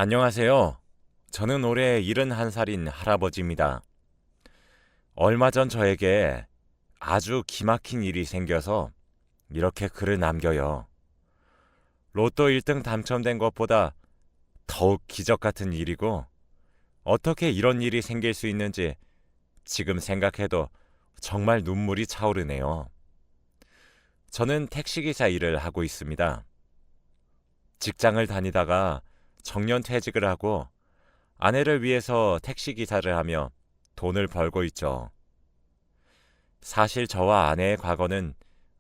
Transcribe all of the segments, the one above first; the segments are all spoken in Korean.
안녕하세요. 저는 올해 71살인 할아버지입니다. 얼마 전 저에게 아주 기막힌 일이 생겨서 이렇게 글을 남겨요. 로또 1등 당첨된 것보다 더욱 기적 같은 일이고 어떻게 이런 일이 생길 수 있는지 지금 생각해도 정말 눈물이 차오르네요. 저는 택시기사 일을 하고 있습니다. 직장을 다니다가 정년퇴직을 하고 아내를 위해서 택시기사를 하며 돈을 벌고 있죠. 사실 저와 아내의 과거는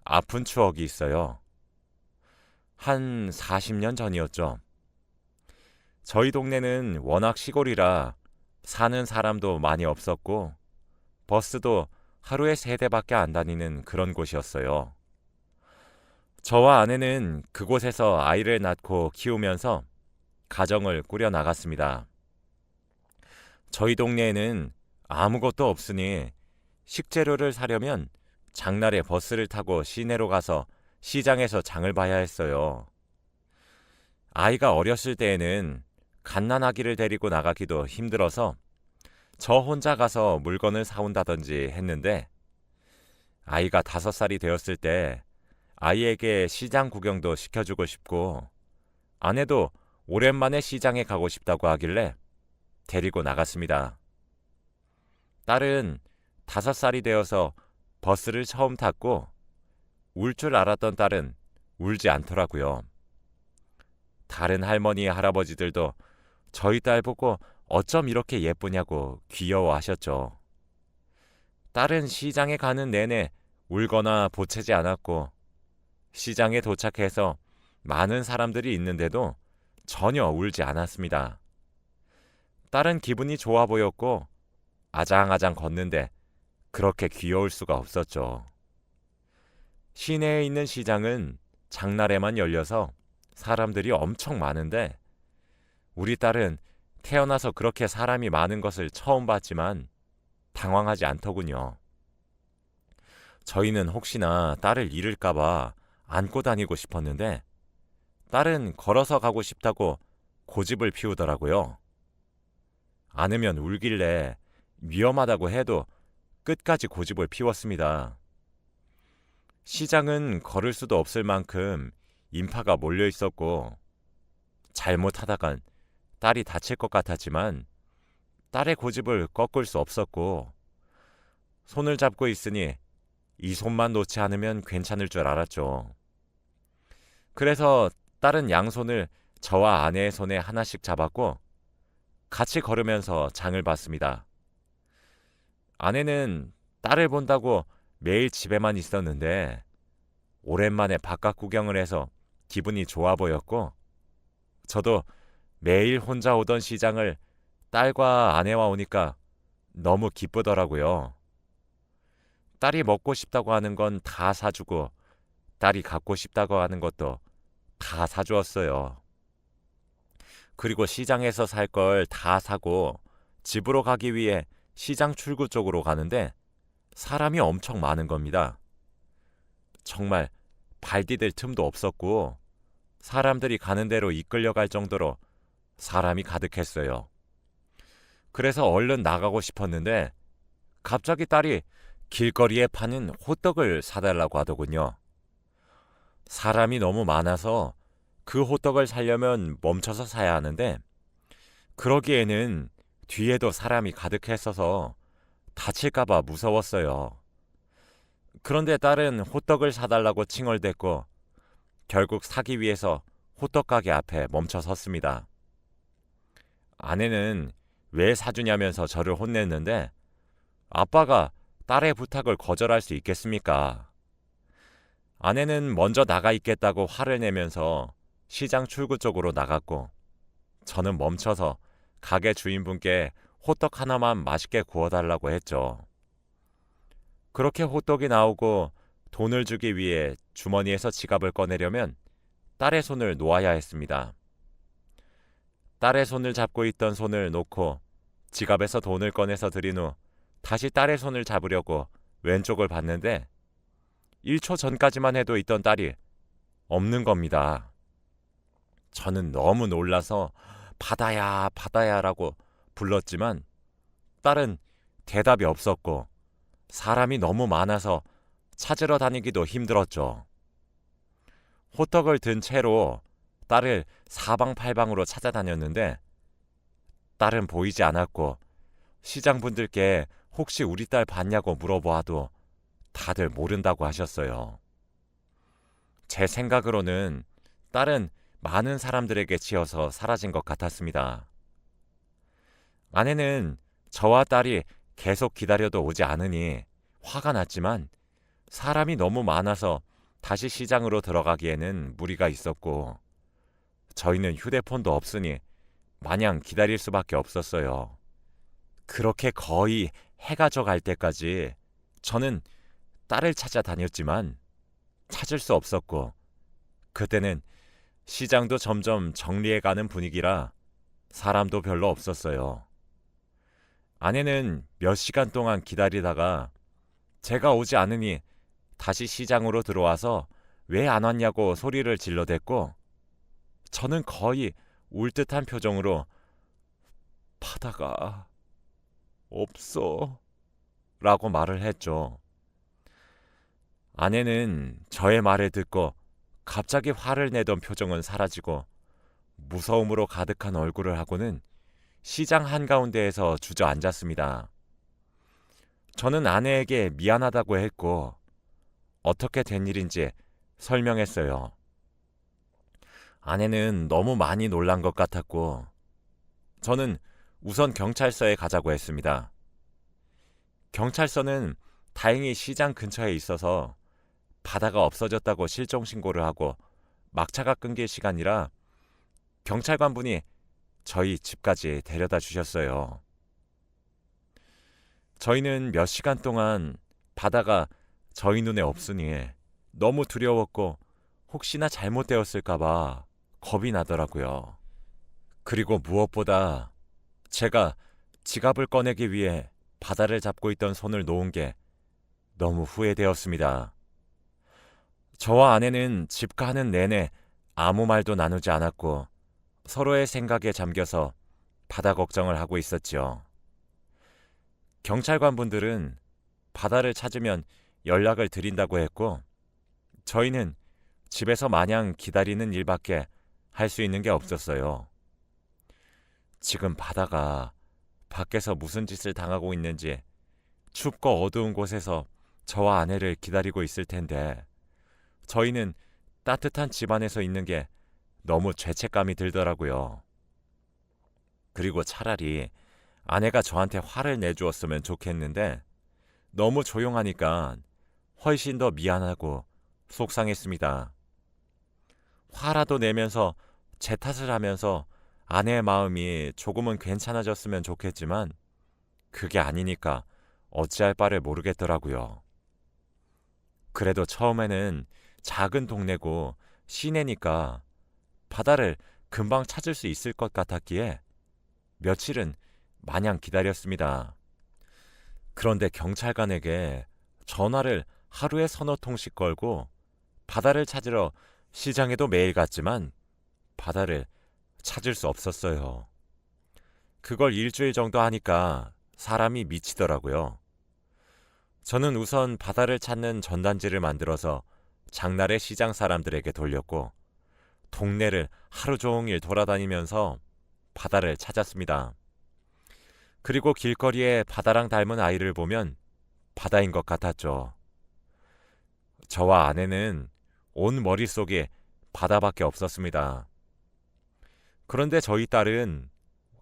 아픈 추억이 있어요. 한 40년 전이었죠. 저희 동네는 워낙 시골이라 사는 사람도 많이 없었고 버스도 하루에 3대밖에 안 다니는 그런 곳이었어요. 저와 아내는 그곳에서 아이를 낳고 키우면서 가정을 꾸려 나갔습니다. 저희 동네에는 아무것도 없으니 식재료를 사려면 장날에 버스를 타고 시내로 가서 시장에서 장을 봐야 했어요. 아이가 어렸을 때에는 갓난아기를 데리고 나가기도 힘들어서 저 혼자 가서 물건을 사온다든지 했는데 아이가 5살이 되었을 때 아이에게 시장 구경도 시켜주고 싶고 아내도 오랜만에 시장에 가고 싶다고 하길래 데리고 나갔습니다. 딸은 5살이 되어서 버스를 처음 탔고 울 줄 알았던 딸은 울지 않더라고요. 다른 할머니, 할아버지들도 저희 딸 보고 어쩜 이렇게 예쁘냐고 귀여워하셨죠. 딸은 시장에 가는 내내 울거나 보채지 않았고 시장에 도착해서 많은 사람들이 있는데도 전혀 울지 않았습니다. 딸은 기분이 좋아 보였고 아장아장 걷는데 그렇게 귀여울 수가 없었죠. 시내에 있는 시장은 장날에만 열려서 사람들이 엄청 많은데 우리 딸은 태어나서 그렇게 사람이 많은 것을 처음 봤지만 당황하지 않더군요. 저희는 혹시나 딸을 잃을까봐 안고 다니고 싶었는데 딸은 걸어서 가고 싶다고 고집을 피우더라고요. 안으면 울길래 위험하다고 해도 끝까지 고집을 피웠습니다. 시장은 걸을 수도 없을 만큼 인파가 몰려 있었고 잘못하다간 딸이 다칠 것 같았지만 딸의 고집을 꺾을 수 없었고 손을 잡고 있으니 이 손만 놓지 않으면 괜찮을 줄 알았죠. 그래서 딸은 양손을 저와 아내의 손에 하나씩 잡았고 같이 걸으면서 장을 봤습니다. 아내는 딸을 본다고 매일 집에만 있었는데 오랜만에 바깥 구경을 해서 기분이 좋아 보였고 저도 매일 혼자 오던 시장을 딸과 아내와 오니까 너무 기쁘더라고요. 딸이 먹고 싶다고 하는 건 다 사주고 딸이 갖고 싶다고 하는 것도 다 사주었어요. 그리고 시장에서 살 걸 다 사고 집으로 가기 위해 시장 출구 쪽으로 가는데 사람이 엄청 많은 겁니다. 정말 발 디딜 틈도 없었고 사람들이 가는 대로 이끌려갈 정도로 사람이 가득했어요. 그래서 얼른 나가고 싶었는데 갑자기 딸이 길거리에 파는 호떡을 사달라고 하더군요. 사람이 너무 많아서 그 호떡을 사려면 멈춰서 사야 하는데 그러기에는 뒤에도 사람이 가득했어서 다칠까봐 무서웠어요. 그런데 딸은 호떡을 사달라고 칭얼댔고 결국 사기 위해서 호떡 가게 앞에 멈춰 섰습니다. 아내는 왜 사주냐면서 저를 혼냈는데 아빠가 딸의 부탁을 거절할 수 있겠습니까? 아내는 먼저 나가 있겠다고 화를 내면서 시장 출구 쪽으로 나갔고 저는 멈춰서 가게 주인분께 호떡 하나만 맛있게 구워달라고 했죠. 그렇게 호떡이 나오고 돈을 주기 위해 주머니에서 지갑을 꺼내려면 딸의 손을 놓아야 했습니다. 딸의 손을 잡고 있던 손을 놓고 지갑에서 돈을 꺼내서 드린 후 다시 딸의 손을 잡으려고 왼쪽을 봤는데 1초 전까지만 해도 있던 딸이 없는 겁니다. 저는 너무 놀라서 바다야, 바다야라고 불렀지만 딸은 대답이 없었고 사람이 너무 많아서 찾으러 다니기도 힘들었죠. 호떡을 든 채로 딸을 사방팔방으로 찾아다녔는데 딸은 보이지 않았고 시장 분들께 혹시 우리 딸 봤냐고 물어보아도 다들 모른다고 하셨어요. 제 생각으로는 딸은 많은 사람들에게 치여서 사라진 것 같았습니다. 아내는 저와 딸이 계속 기다려도 오지 않으니 화가 났지만 사람이 너무 많아서 다시 시장으로 들어가기에는 무리가 있었고 저희는 휴대폰도 없으니 마냥 기다릴 수밖에 없었어요. 그렇게 거의 해가 져갈 때까지 저는 딸을 찾아다녔지만 찾을 수 없었고 그때는 시장도 점점 정리해가는 분위기라 사람도 별로 없었어요. 아내는 몇 시간 동안 기다리다가 제가 오지 않으니 다시 시장으로 들어와서 왜 안 왔냐고 소리를 질러댔고 저는 거의 울 듯한 표정으로 바다가 없어 라고 말을 했죠. 아내는 저의 말을 듣고 갑자기 화를 내던 표정은 사라지고 무서움으로 가득한 얼굴을 하고는 시장 한가운데에서 주저앉았습니다. 저는 아내에게 미안하다고 했고 어떻게 된 일인지 설명했어요. 아내는 너무 많이 놀란 것 같았고 저는 우선 경찰서에 가자고 했습니다. 경찰서는 다행히 시장 근처에 있어서 바다가 없어졌다고 실종 신고를 하고 막차가 끊길 시간이라 경찰관분이 저희 집까지 데려다 주셨어요. 저희는 몇 시간 동안 바다가 저희 눈에 없으니 너무 두려웠고 혹시나 잘못되었을까봐 겁이 나더라고요. 그리고 무엇보다 제가 지갑을 꺼내기 위해 바다를 잡고 있던 손을 놓은 게 너무 후회되었습니다. 저와 아내는 집 가는 내내 아무 말도 나누지 않았고 서로의 생각에 잠겨서 바다 걱정을 하고 있었지요. 경찰관분들은 바다를 찾으면 연락을 드린다고 했고 저희는 집에서 마냥 기다리는 일밖에 할 수 있는 게 없었어요. 지금 바다가 밖에서 무슨 짓을 당하고 있는지 춥고 어두운 곳에서 저와 아내를 기다리고 있을 텐데 저희는 따뜻한 집안에서 있는 게 너무 죄책감이 들더라고요. 그리고 차라리 아내가 저한테 화를 내주었으면 좋겠는데 너무 조용하니까 훨씬 더 미안하고 속상했습니다. 화라도 내면서 제 탓을 하면서 아내의 마음이 조금은 괜찮아졌으면 좋겠지만 그게 아니니까 어찌할 바를 모르겠더라고요. 그래도 처음에는 작은 동네고 시내니까 바다를 금방 찾을 수 있을 것 같았기에 며칠은 마냥 기다렸습니다. 그런데 경찰관에게 전화를 하루에 서너 통씩 걸고 바다를 찾으러 시장에도 매일 갔지만 바다를 찾을 수 없었어요. 그걸 일주일 정도 하니까 사람이 미치더라고요. 저는 우선 바다를 찾는 전단지를 만들어서 장날에 시장 사람들에게 돌렸고 동네를 하루 종일 돌아다니면서 바다를 찾았습니다. 그리고 길거리에 바다랑 닮은 아이를 보면 바다인 것 같았죠. 저와 아내는 온 머릿속에 바다밖에 없었습니다. 그런데 저희 딸은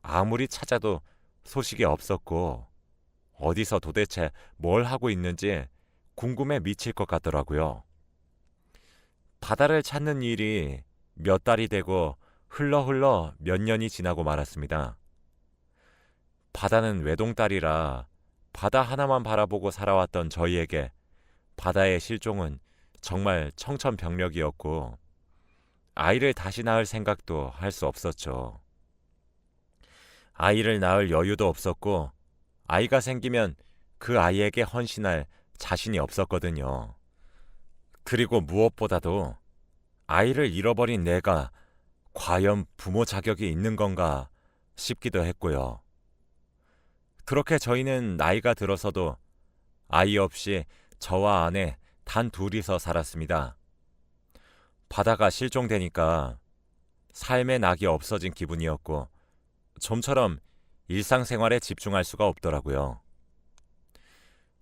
아무리 찾아도 소식이 없었고 어디서 도대체 뭘 하고 있는지 궁금해 미칠 것 같더라고요. 바다를 찾는 일이 몇 달이 되고 흘러 몇 년이 지나고 말았습니다. 바다는 외동딸이라 바다 하나만 바라보고 살아왔던 저희에게 바다의 실종은 정말 청천벽력이었고 아이를 다시 낳을 생각도 할 수 없었죠. 아이를 낳을 여유도 없었고 아이가 생기면 그 아이에게 헌신할 자신이 없었거든요. 그리고 무엇보다도 아이를 잃어버린 내가 과연 부모 자격이 있는 건가 싶기도 했고요. 그렇게 저희는 나이가 들어서도 아이 없이 저와 아내 단 둘이서 살았습니다. 바다가 실종되니까 삶의 낙이 없어진 기분이었고 좀처럼 일상생활에 집중할 수가 없더라고요.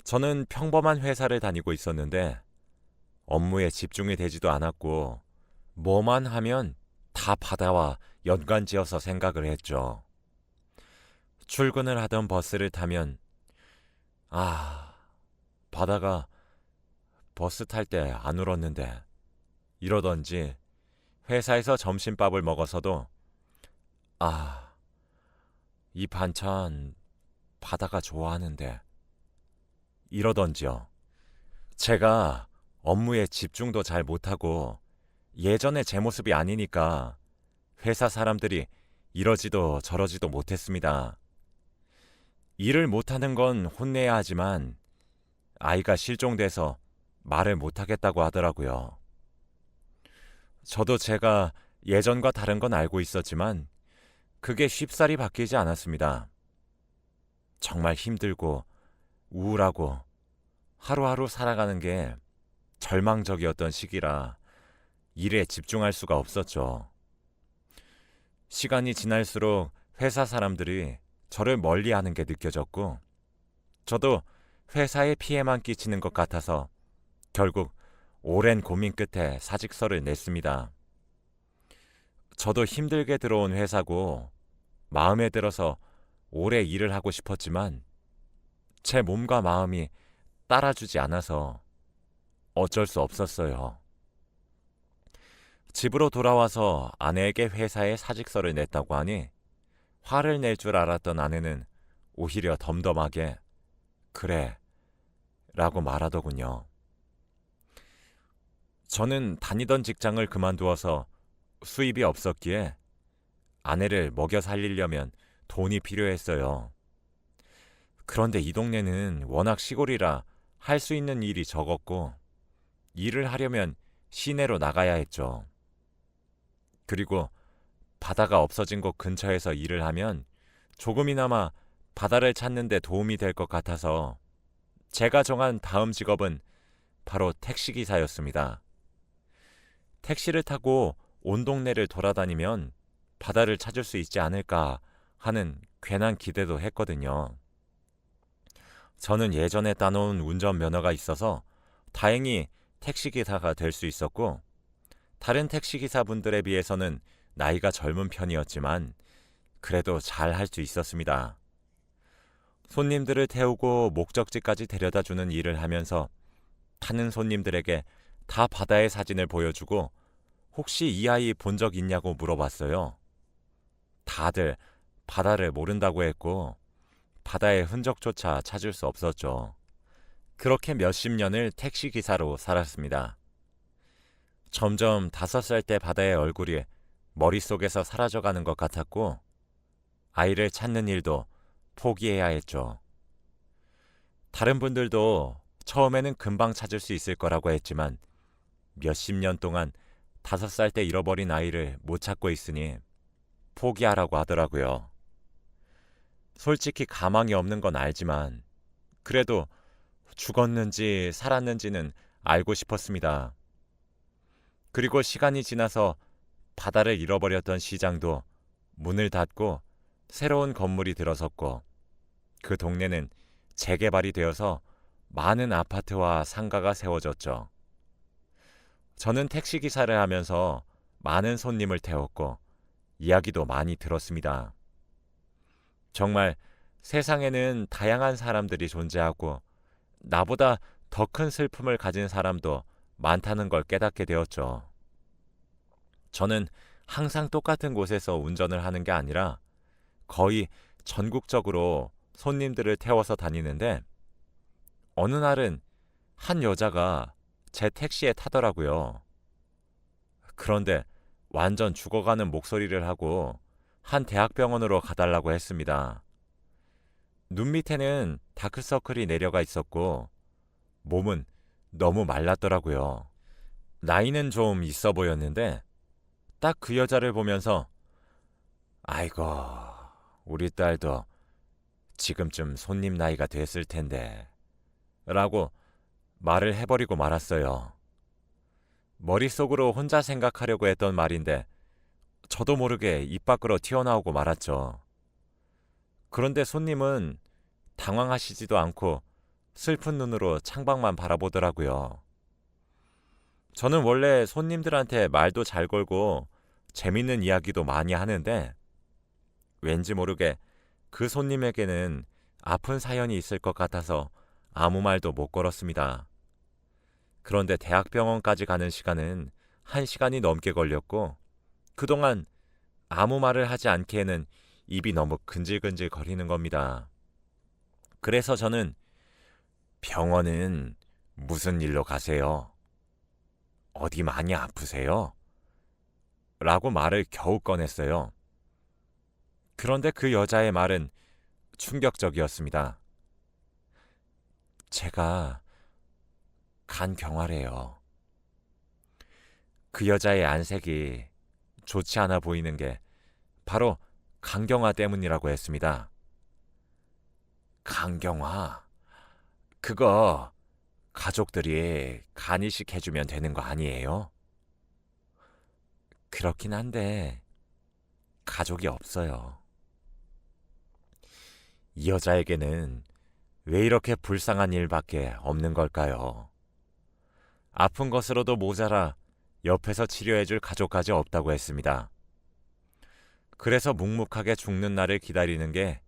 저는 평범한 회사를 다니고 있었는데 업무에 집중이 되지도 않았고 뭐만 하면 다 바다와 연관지어서 생각을 했죠. 출근을 하던 버스를 타면 바다가 버스 탈 때 안 울었는데 이러던지 회사에서 점심밥을 먹어서도 이 반찬 바다가 좋아하는데 이러던지요. 제가 업무에 집중도 잘 못하고 예전의 제 모습이 아니니까 회사 사람들이 이러지도 저러지도 못했습니다. 일을 못하는 건 혼내야 하지만 아이가 실종돼서 말을 못하겠다고 하더라고요. 저도 제가 예전과 다른 건 알고 있었지만 그게 쉽사리 바뀌지 않았습니다. 정말 힘들고 우울하고 하루하루 살아가는 게 절망적이었던 시기라 일에 집중할 수가 없었죠. 시간이 지날수록 회사 사람들이 저를 멀리하는 게 느껴졌고 저도 회사에 피해만 끼치는 것 같아서 결국 오랜 고민 끝에 사직서를 냈습니다. 저도 힘들게 들어온 회사고 마음에 들어서 오래 일을 하고 싶었지만 제 몸과 마음이 따라주지 않아서 어쩔 수 없었어요. 집으로 돌아와서 아내에게 회사에 사직서를 냈다고 하니 화를 낼 줄 알았던 아내는 오히려 덤덤하게 그래 라고 말하더군요. 저는 다니던 직장을 그만두어서 수입이 없었기에 아내를 먹여 살리려면 돈이 필요했어요. 그런데 이 동네는 워낙 시골이라 할 수 있는 일이 적었고 일을 하려면 시내로 나가야 했죠. 그리고 바다가 없어진 곳 근처에서 일을 하면 조금이나마 바다를 찾는 데 도움이 될 것 같아서 제가 정한 다음 직업은 바로 택시기사였습니다. 택시를 타고 온 동네를 돌아다니면 바다를 찾을 수 있지 않을까 하는 괜한 기대도 했거든요. 저는 예전에 따놓은 운전면허가 있어서 다행히 택시기사가 될 수 있었고 다른 택시기사분들에 비해서는 나이가 젊은 편이었지만 그래도 잘 할 수 있었습니다. 손님들을 태우고 목적지까지 데려다주는 일을 하면서 타는 손님들에게 다 바다의 사진을 보여주고 혹시 이 아이 본 적 있냐고 물어봤어요. 다들 바다를 모른다고 했고 바다의 흔적조차 찾을 수 없었죠. 그렇게 몇십 년을 택시기사로 살았습니다. 점점 5살 때 바다의 얼굴이 머릿속에서 사라져가는 것 같았고 아이를 찾는 일도 포기해야 했죠. 다른 분들도 처음에는 금방 찾을 수 있을 거라고 했지만 몇십 년 동안 5살 때 잃어버린 아이를 못 찾고 있으니 포기하라고 하더라고요. 솔직히 가망이 없는 건 알지만 그래도 죽었는지 살았는지는 알고 싶었습니다. 그리고 시간이 지나서 바다를 잃어버렸던 시장도 문을 닫고 새로운 건물이 들어섰고 그 동네는 재개발이 되어서 많은 아파트와 상가가 세워졌죠. 저는 택시기사를 하면서 많은 손님을 태웠고 이야기도 많이 들었습니다. 정말 세상에는 다양한 사람들이 존재하고 나보다 더 큰 슬픔을 가진 사람도 많다는 걸 깨닫게 되었죠. 저는 항상 똑같은 곳에서 운전을 하는 게 아니라 거의 전국적으로 손님들을 태워서 다니는데 어느 날은 한 여자가 제 택시에 타더라고요. 그런데 완전 죽어가는 목소리를 하고 한 대학병원으로 가달라고 했습니다. 눈 밑에는 다크서클이 내려가 있었고 몸은 너무 말랐더라고요. 나이는 좀 있어 보였는데 딱 그 여자를 보면서 아이고, 우리 딸도 지금쯤 손님 나이가 됐을 텐데 라고 말을 해버리고 말았어요. 머릿속으로 혼자 생각하려고 했던 말인데 저도 모르게 입 밖으로 튀어나오고 말았죠. 그런데 손님은 당황하시지도 않고 슬픈 눈으로 창밖만 바라보더라고요. 저는 원래 손님들한테 말도 잘 걸고 재밌는 이야기도 많이 하는데 왠지 모르게 그 손님에게는 아픈 사연이 있을 것 같아서 아무 말도 못 걸었습니다. 그런데 대학병원까지 가는 시간은 1시간이 넘게 걸렸고 그동안 아무 말을 하지 않기에는 입이 너무 근질근질 거리는 겁니다. 그래서 저는 병원은 무슨 일로 가세요? 어디 많이 아프세요? 라고 말을 겨우 꺼냈어요. 그런데 그 여자의 말은 충격적이었습니다. 제가 간경화래요. 그 여자의 안색이 좋지 않아 보이는 게 바로 간경화 때문이라고 했습니다. 간경화? 그거 가족들이 간이식 해주면 되는 거 아니에요? 그렇긴 한데 가족이 없어요. 이 여자에게는 왜 이렇게 불쌍한 일밖에 없는 걸까요? 아픈 것으로도 모자라 옆에서 치료해줄 가족까지 없다고 했습니다. 그래서 묵묵하게 죽는 날을 기다리는 게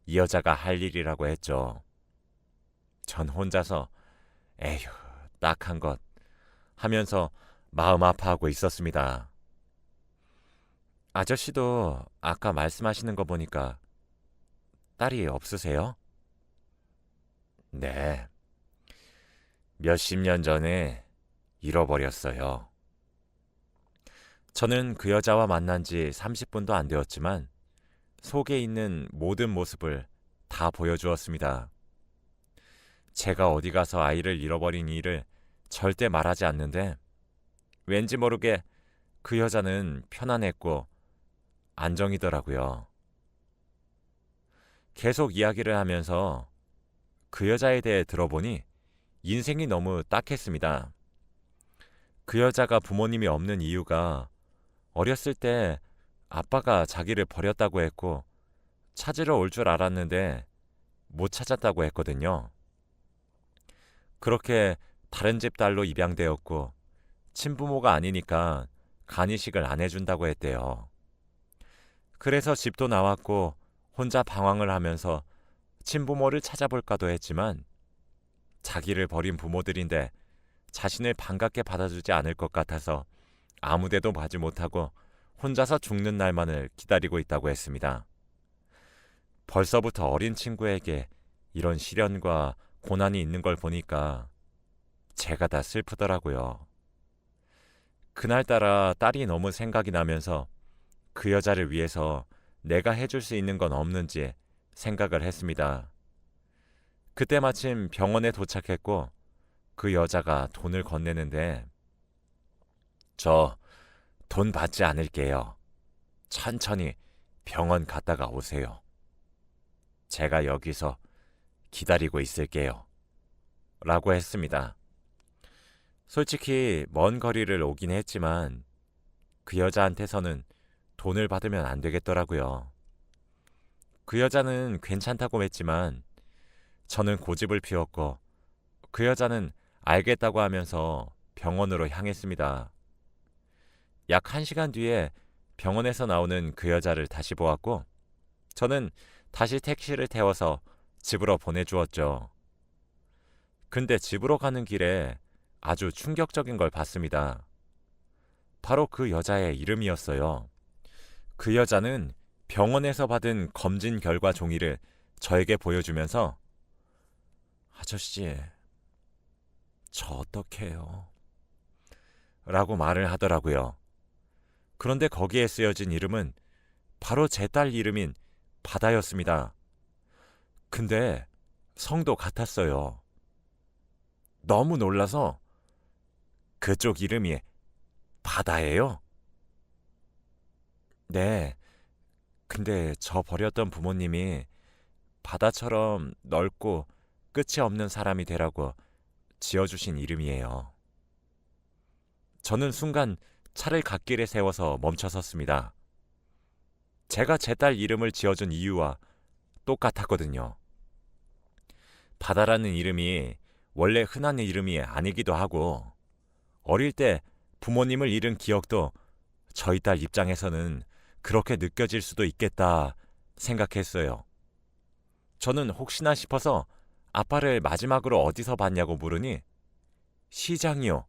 이 여자가 할 일이라고 했죠. 전 혼자서 에휴, 딱한 것 하면서 마음 아파하고 있었습니다. 아저씨도 아까 말씀하시는 거 보니까 딸이 없으세요? 네. 몇십 년 전에 잃어버렸어요. 저는 그 여자와 만난 지 30분도 안 되었지만 속에 있는 모든 모습을 다 보여주었습니다. 제가 어디 가서 아이를 잃어버린 일을 절대 말하지 않는데 왠지 모르게 그 여자는 편안했고 안정이더라고요. 계속 이야기를 하면서 그 여자에 대해 들어보니 인생이 너무 딱했습니다. 그 여자가 부모님이 없는 이유가 어렸을 때 아빠가 자기를 버렸다고 했고 찾으러 올 줄 알았는데 못 찾았다고 했거든요. 그렇게 다른 집 딸로 입양되었고 친부모가 아니니까 간이식을 안 해준다고 했대요. 그래서 집도 나왔고 혼자 방황을 하면서 친부모를 찾아볼까도 했지만 자기를 버린 부모들인데 자신을 반갑게 받아주지 않을 것 같아서 아무데도 가지 못하고 혼자서 죽는 날만을 기다리고 있다고 했습니다. 벌써부터 어린 친구에게 이런 시련과 고난이 있는 걸 보니까 제가 다 슬프더라고요. 그날따라 딸이 너무 생각이 나면서 그 여자를 위해서 내가 해줄 수 있는 건 없는지 생각을 했습니다. 그때 마침 병원에 도착했고 그 여자가 돈을 건네는데 저 돈 받지 않을게요. 천천히 병원 갔다가 오세요. 제가 여기서 기다리고 있을게요. 라고 했습니다. 솔직히 먼 거리를 오긴 했지만 그 여자한테서는 돈을 받으면 안 되겠더라고요. 그 여자는 괜찮다고 했지만 저는 고집을 피웠고 그 여자는 알겠다고 하면서 병원으로 향했습니다. 약 1시간 뒤에 병원에서 나오는 그 여자를 다시 보았고 저는 다시 택시를 태워서 집으로 보내주었죠. 근데 집으로 가는 길에 아주 충격적인 걸 봤습니다. 바로 그 여자의 이름이었어요. 그 여자는 병원에서 받은 검진 결과 종이를 저에게 보여주면서 아저씨, 저 어떡해요? 라고 말을 하더라고요. 그런데 거기에 쓰여진 이름은 바로 제 딸 이름인 바다였습니다. 근데 성도 같았어요. 너무 놀라서 그쪽 이름이 바다예요? 네, 근데 저 버렸던 부모님이 바다처럼 넓고 끝이 없는 사람이 되라고 지어주신 이름이에요. 저는 순간 차를 갓길에 세워서 멈춰 섰습니다. 제가 제 딸 이름을 지어준 이유와 똑같았거든요. 바다라는 이름이 원래 흔한 이름이 아니기도 하고, 어릴 때 부모님을 잃은 기억도 저희 딸 입장에서는 그렇게 느껴질 수도 있겠다 생각했어요. 저는 혹시나 싶어서 아빠를 마지막으로 어디서 봤냐고 물으니 시장이요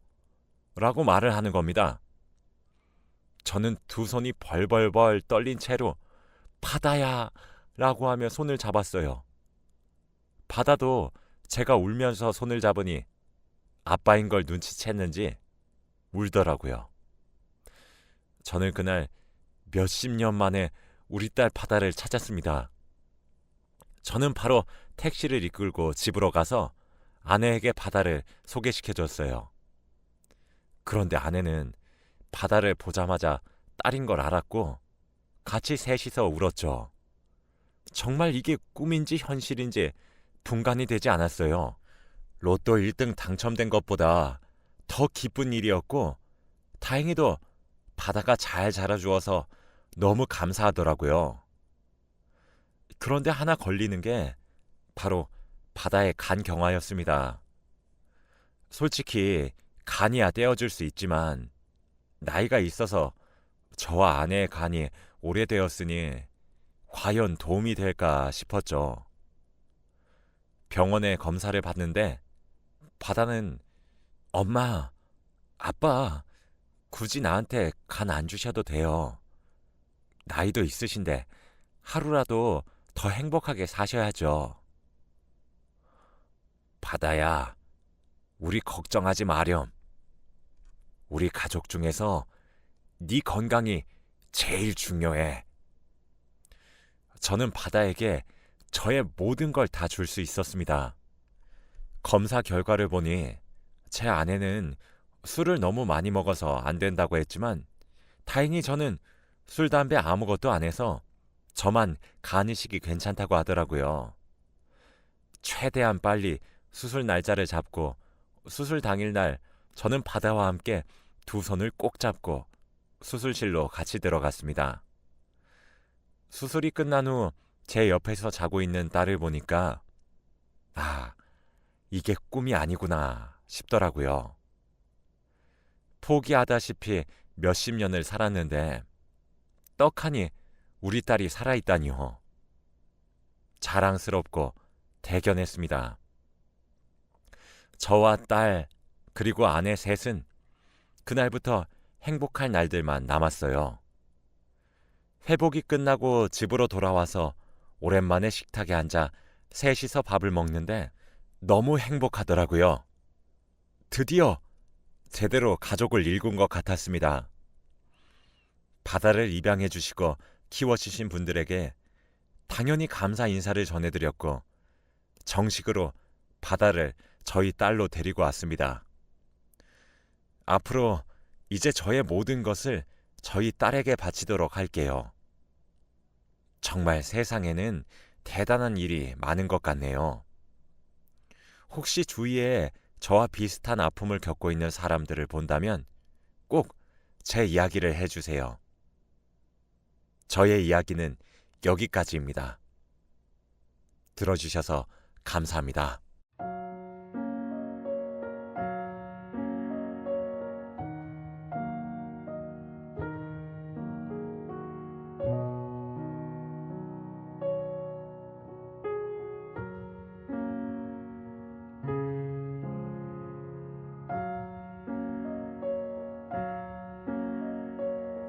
라고 말을 하는 겁니다. 저는 두 손이 벌벌벌 떨린 채로 바다야 라고 하며 손을 잡았어요. 바다도 제가 울면서 손을 잡으니 아빠인 걸 눈치챘는지 울더라고요. 저는 그날 몇십 년 만에 우리 딸 바다를 찾았습니다. 저는 바로 택시를 이끌고 집으로 가서 아내에게 바다를 소개시켜줬어요. 그런데 아내는 바다를 보자마자 딸인 걸 알았고 같이 셋이서 울었죠. 정말 이게 꿈인지 현실인지 분간이 되지 않았어요. 로또 1등 당첨된 것보다 더 기쁜 일이었고, 다행히도 바다가 잘 자라주어서 너무 감사하더라고요. 그런데 하나 걸리는 게 바로 바다의 간 경화였습니다. 솔직히 간이야 떼어줄 수 있지만 나이가 있어서 저와 아내의 간이 오래되었으니 과연 도움이 될까 싶었죠. 병원에 검사를 받는데 바다는 엄마, 아빠, 굳이 나한테 간 안 주셔도 돼요. 나이도 있으신데 하루라도 더 행복하게 사셔야죠. 바다야, 우리 걱정하지 마렴. 우리 가족 중에서 네 건강이 제일 중요해. 저는 바다에게 저의 모든 걸 다 줄 수 있었습니다. 검사 결과를 보니 제 아내는 술을 너무 많이 먹어서 안 된다고 했지만, 다행히 저는 술, 담배 아무것도 안 해서 저만 간 이식이 괜찮다고 하더라고요. 최대한 빨리 수술 날짜를 잡고 수술 당일날 저는 바다와 함께 두 손을 꼭 잡고 수술실로 같이 들어갔습니다. 수술이 끝난 후 제 옆에서 자고 있는 딸을 보니까 이게 꿈이 아니구나 싶더라고요. 포기하다시피 몇십 년을 살았는데 떡하니 우리 딸이 살아있다니요. 자랑스럽고 대견했습니다. 저와 딸 그리고 아내 셋은 그날부터 행복할 날들만 남았어요. 회복이 끝나고 집으로 돌아와서 오랜만에 식탁에 앉아 셋이서 밥을 먹는데 너무 행복하더라고요. 드디어 제대로 가족을 일군 것 같았습니다. 바다를 입양해 주시고 키워주신 분들에게 당연히 감사 인사를 전해드렸고, 정식으로 바다를 저희 딸로 데리고 왔습니다. 앞으로 이제 저의 모든 것을 저희 딸에게 바치도록 할게요. 정말 세상에는 대단한 일이 많은 것 같네요. 혹시 주위에 저와 비슷한 아픔을 겪고 있는 사람들을 본다면 꼭 제 이야기를 해주세요. 저의 이야기는 여기까지입니다. 들어주셔서 감사합니다.